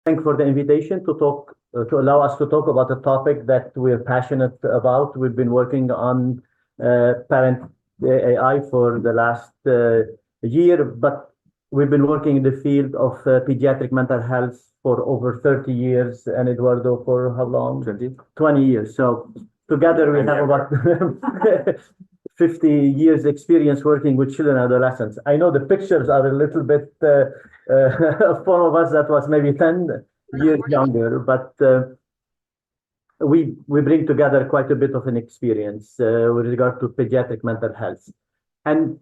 Thank you for the invitation to talk, to allow us to talk about a topic that we're passionate about. We've been working on parent AI for the last year, but we've been working in the field of pediatric mental health for over 30 years, and Eduardo for how long? 20 years. So together we have about 50 years experience working with children and adolescents. I know the pictures are a little bit for of us that was maybe 10 years younger, but we bring together quite a bit of an experience with regard to pediatric mental health. And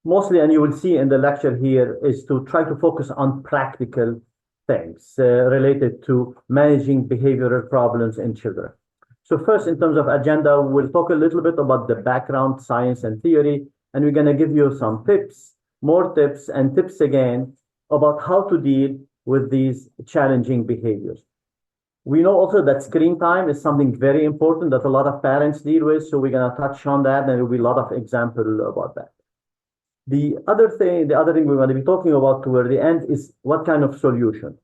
mostly, and you will see in the lecture here, is to try to focus on practical things related to managing behavioral problems in children. So first, in terms of agenda, we'll talk a little bit about the background, science, and theory, and we're going to give you some tips, more tips, and tips again about how to deal with these challenging behaviors. We know also that screen time is something very important that a lot of parents deal with, so we're going to touch on that, and there will be a lot of examples about that. The other thing we're going to be talking about toward the end is what kind of solution.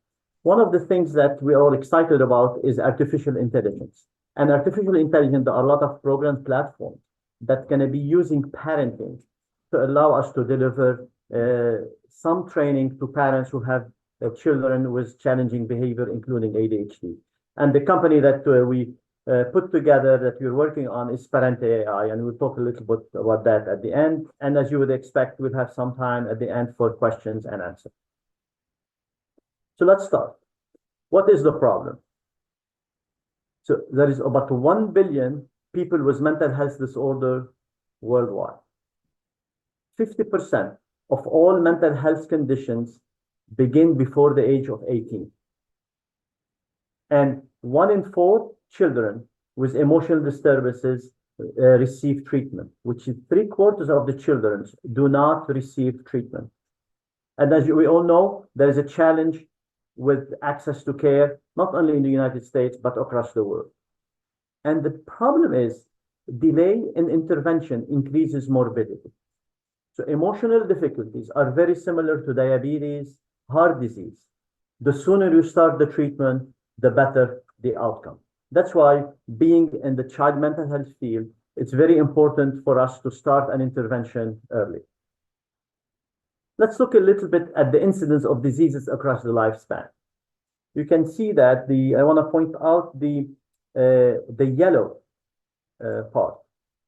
One of the things that we're all excited about is artificial intelligence. And artificial intelligence, there are a lot of program platforms that can be using parenting to allow us to deliver some training to parents who have children with challenging behavior, including ADHD. And the company that we put together that we're working on is Parent AI, and we'll talk a little bit about that at the end. And as you would expect, we'll have some time at the end for questions and answers. So let's start. What is the problem? So there is about 1 billion people with mental health disorder worldwide. 50% of all mental health conditions begin before the age of 18. And 1 in 4 children with emotional disturbances receive treatment, which is 3/4 of the children do not receive treatment. And as we all know, there is a challenge with access to care, not only in the United States, but across the world. And the problem is delay in intervention increases morbidity. So emotional difficulties are very similar to diabetes, heart disease. The sooner you start the treatment, the better the outcome. That's why being in the child mental health field, it's very important for us to start an intervention early. Let's look a little bit at the incidence of diseases across the lifespan. You can see that I want to point out the yellow part,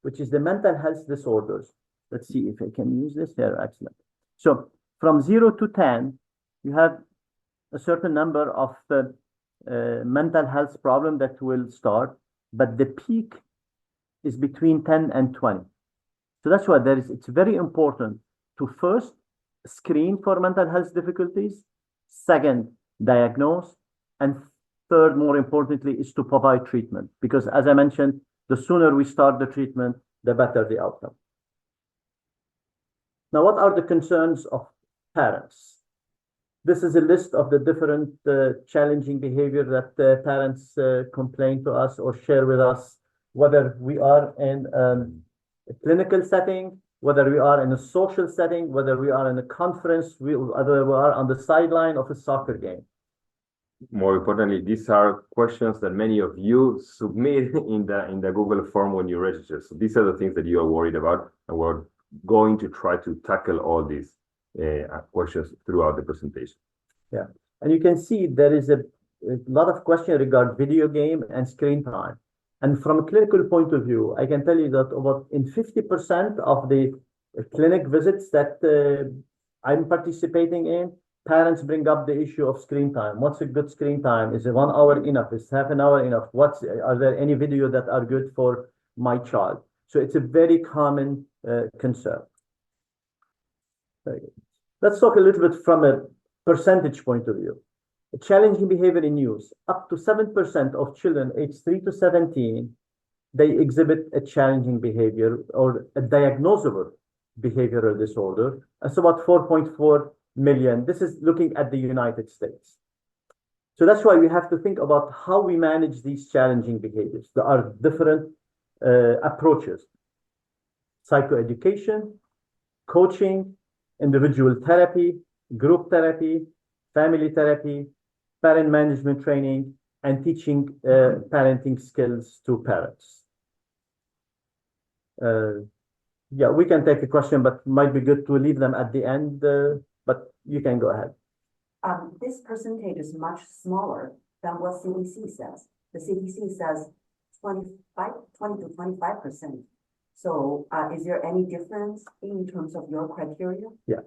which is the mental health disorders. Let's see if I can use this here. Excellent. So from 0 to 10, you have a certain number of mental health problems that will start, but the peak is between 10 and 20. So that's why it's very important to first screen for mental health difficulties, second, diagnose, and third, more importantly, is to provide treatment. Because as I mentioned, the sooner we start the treatment, the better the outcome. Now, what are the concerns of parents? This is a list of the different challenging behavior that parents complain to us or share with us, whether we are in a clinical setting, whether we are in a social setting, whether we are in a conference, whether we are on the sideline of a soccer game. More importantly, these are questions that many of you submit in the Google form when you register. So these are the things that you are worried about, and we're going to try to tackle all these questions throughout the presentation. Yeah, and you can see there is a lot of questions regarding video game and screen time. And from a clinical point of view, I can tell you that about in 50% of the clinic visits that I'm participating in, parents bring up the issue of screen time. What's a good screen time? Is it 1 hour enough? Is half an hour enough? Are there any videos that are good for my child? So it's a very common concern. Very good. Let's talk a little bit from a percentage point of view. Challenging behavior in use. Up to 7% of children aged 3 to 17, they exhibit a challenging behavior or a diagnosable behavioral disorder. That's about 4.4 million. This is looking at the United States. So that's why we have to think about how we manage these challenging behaviors. There are different approaches. Psychoeducation, coaching, individual therapy, group therapy, family therapy, parent management training, and teaching parenting skills to parents. Yeah, we can take a question, but might be good to leave them at the end, but you can go ahead. This percentage is much smaller than what CDC says. The CDC says 20 to 25%. So is there any difference in terms of your criteria? Yeah,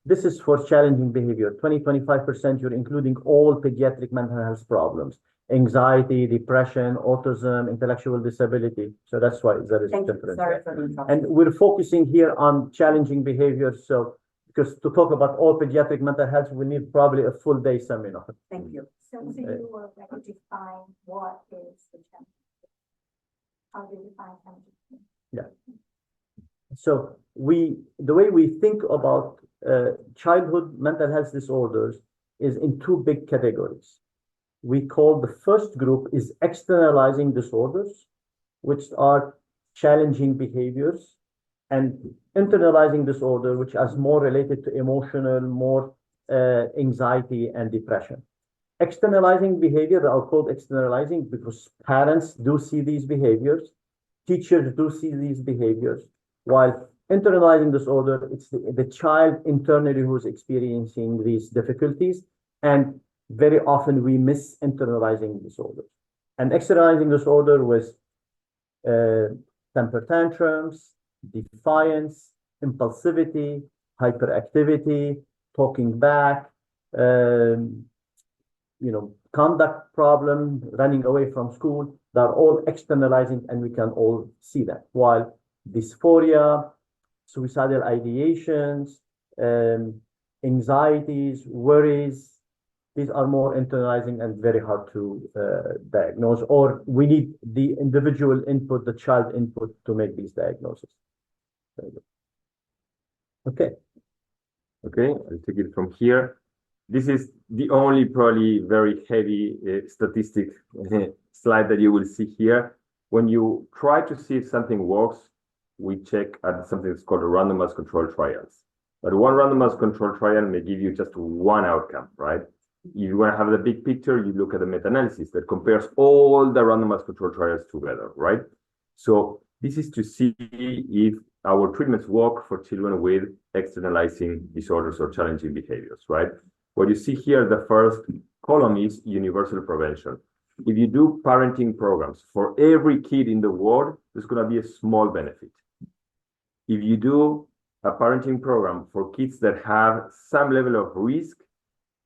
this is for challenging behavior. 25%, you're including all pediatric mental health problems, anxiety, depression, autism, intellectual disability. So that's why there is a difference. Sorry for the interruption. And we're focusing here on challenging behaviors. So because to talk about all pediatric mental health, we need probably a full day seminar. Thank you. So you were going to define what is the challenge? How do you define challenge? Yeah. So the way we think about childhood mental health disorders is in two big categories. We call the first group is externalizing disorders, which are challenging behaviors, and internalizing disorder, which is more related to emotional, more anxiety and depression. Externalizing behavior are called externalizing because parents do see these behaviors, teachers do see these behaviors, while internalizing disorder, it's the child internally who's experiencing these difficulties, and very often we miss internalizing disorder. And externalizing disorder was temper tantrums, defiance, impulsivity, hyperactivity, talking back, conduct problem, running away from school. They're all externalizing, and we can all see that. While dysphoria, suicidal ideations, anxieties, worries, these are more internalizing and very hard to diagnose, or we need the individual input, the child input to make these diagnoses. Okay. Okay, I'll take it from here. This is the only probably very heavy statistic slide that you will see here. When you try to see if something works, we check at something that's called a randomized control trials. But one randomized control trial may give you just one outcome, right? If you want to have the big picture, you look at the meta-analysis that compares all the randomized control trials together, right? So this is to see if our treatments work for children with externalizing disorders or challenging behaviors, right? What you see here, the first column is universal prevention. If you do parenting programs for every kid in the world, there's going to be a small benefit. If you do a parenting program for kids that have some level of risk,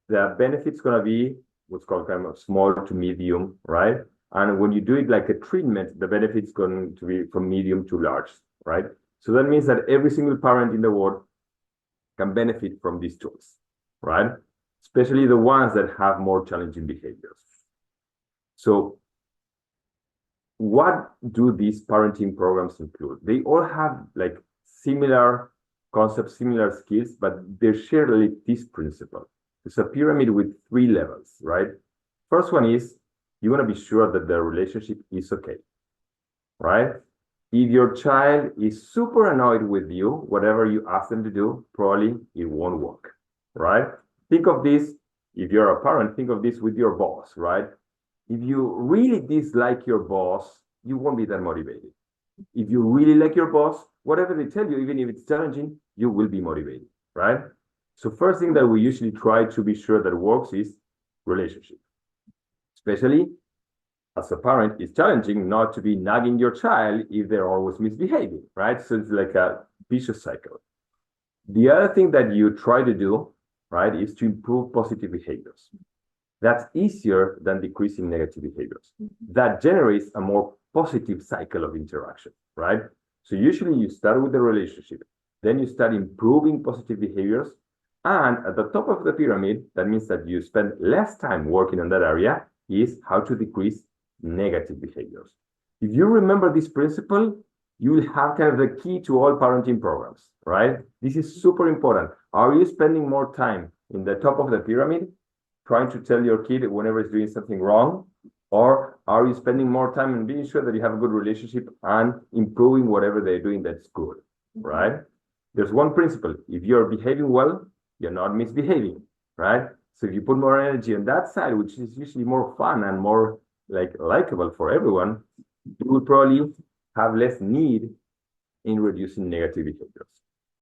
the benefit's going to be what's called kind of small to medium, right? And when you do it like a treatment, the benefit's going to be from medium to large, right? So that means that every single parent in the world can benefit from these tools, right? Especially the ones that have more challenging behaviors. So what do these parenting programs include? They all have like similar concepts, similar skills, but they share like this principle. It's a pyramid with 3 levels, right? First one is you want to be sure that the relationship is okay, right? If your child is super annoyed with you, whatever you ask them to do, probably it won't work, right? Think of this, if you're a parent, think of this with your boss, right? If you really dislike your boss, you won't be that motivated. If you really like your boss, whatever they tell you, even if it's challenging, you will be motivated, right? So first thing that we usually try to be sure that works is relationship. Especially as a parent, it's challenging not to be nagging your child if they're always misbehaving, right? So it's like a vicious cycle. The other thing that you try to do, right, is to improve positive behaviors. That's easier than decreasing negative behaviors. That generates a more positive cycle of interaction, right? So usually you start with the relationship, then you start improving positive behaviors, and at the top of the pyramid, that means that you spend less time working on that area, is how to decrease negative behaviors. If you remember this principle, you will have kind of the key to all parenting programs, right? This is super important. Are you spending more time in the top of the pyramid trying to tell your kid whenever it's doing something wrong? Or are you spending more time in being sure that you have a good relationship and improving whatever they're doing that's good, right? There's one principle. If you're behaving well, you're not misbehaving, right? So if you put more energy on that side, which is usually more fun and more like likable for everyone, you will probably have less need in reducing negative behaviors.